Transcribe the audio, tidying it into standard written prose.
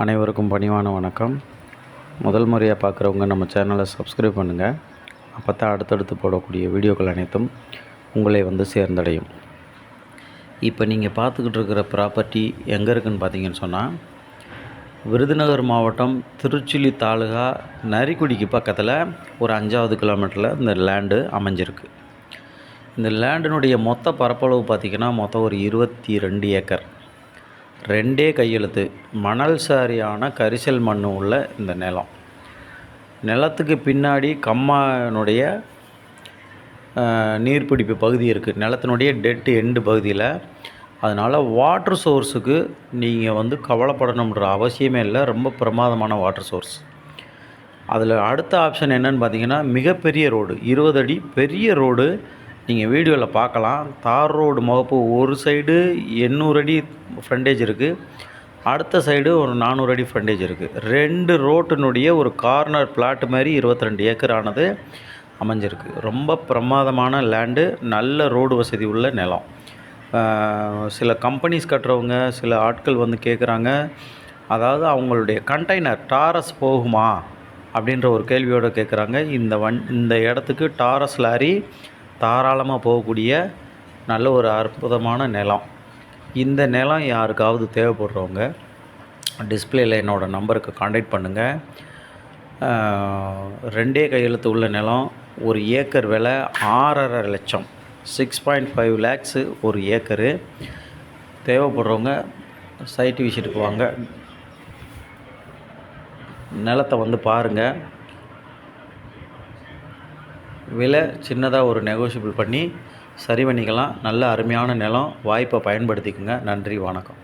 அனைவருக்கும் பணிவான வணக்கம். முதல் முறையாக பார்க்குறவங்க நம்ம சேனலை சப்ஸ்கிரைப் பண்ணுங்கள். அப்போ தான் அடுத்தடுத்து போடக்கூடிய வீடியோக்கள் அனைத்தும் உங்களை வந்து சேர்ந்தடையும். இப்போ நீங்கள் பார்த்துக்கிட்டு இருக்கிற ப்ராப்பர்ட்டி எங்கே இருக்குதுன்னு பார்த்தீங்கன்னு சொன்னால், விருதுநகர் மாவட்டம் திருச்சுழி தாலுகா நரிக்குடிக்கு பக்கத்தில் ஒரு 5வது கிலோமீட்டரில் இந்த லேண்டு அமைஞ்சிருக்கு. இந்த லேண்டினுடைய மொத்த பரப்பளவு பார்த்திங்கன்னா மொத்தம் ஒரு 22 ஏக்கர். 2 கையெழுத்து மணல் சாரியான கரிசல் மண் உள்ள இந்த நிலம். நிலத்துக்கு பின்னாடி கம்மானுடைய நீர்பிடிப்பு பகுதி இருக்குது, நிலத்தினுடைய டெட் எண்டு பகுதியில். அதனால் வாட்ரு சோர்ஸுக்கு நீங்கள் வந்து கவலைப்படணுன்ற அவசியமே இல்லை. ரொம்ப பிரமாதமான வாட்ரு சோர்ஸ். அதில் அடுத்த ஆப்ஷன் என்னென்னு பார்த்தீங்கன்னா, மிகப்பெரிய ரோடு, 20 அடி பெரிய ரோடு. நீங்கள் வீடியோவில் பார்க்கலாம். தார் ரோடு முகப்பு ஒரு சைடு 800 அடி ஃப்ரண்டேஜ் இருக்குது, அடுத்த சைடு ஒரு 400 அடி ஃப்ரண்டேஜ் இருக்குது. 2 ரோட்டினுடைய ஒரு கார்னர் பிளாட் மாதிரி 22 ஏக்கர் ஆனது அமைஞ்சிருக்கு. ரொம்ப பிரமாதமான லேண்டு, நல்ல ரோடு வசதி உள்ள நிலம். சில கம்பெனிஸ் கட்டுறவங்க, சில ஆட்கள் வந்து கேட்குறாங்க, அதாவது அவங்களுடைய கண்டெய்னர் டாரஸ் போகுமா அப்படின்ற ஒரு கேள்வியோடு கேட்குறாங்க. இந்த இடத்துக்கு டாரஸ் லாரி தாராளமாக போகக்கூடிய நல்ல ஒரு அற்புதமான நிலம். இந்த நிலம் யாருக்காவது தேவைப்படுறவங்க டிஸ்பிளேயில் என்னோடய நம்பருக்கு காண்டாக்ட் பண்ணுங்கள். 2 கையெழுத்து உள்ள நிலம். ஒரு ஏக்கர் விலை 6.5 லட்சம், 6.5 lakhs ஒரு ஏக்கரு. தேவைப்படுறவங்க சைட்டு விசிட்டுக்கு வாங்க, நிலத்தை வந்து பாருங்கள். விலை சின்னதாக ஒரு நெகோஷியபிள் பண்ணி சரி பண்ணிக்கலாம். நல்ல அருமையான நிலம், வாய்ப்பை பயன்படுத்திக்கோங்க. நன்றி, வணக்கம்.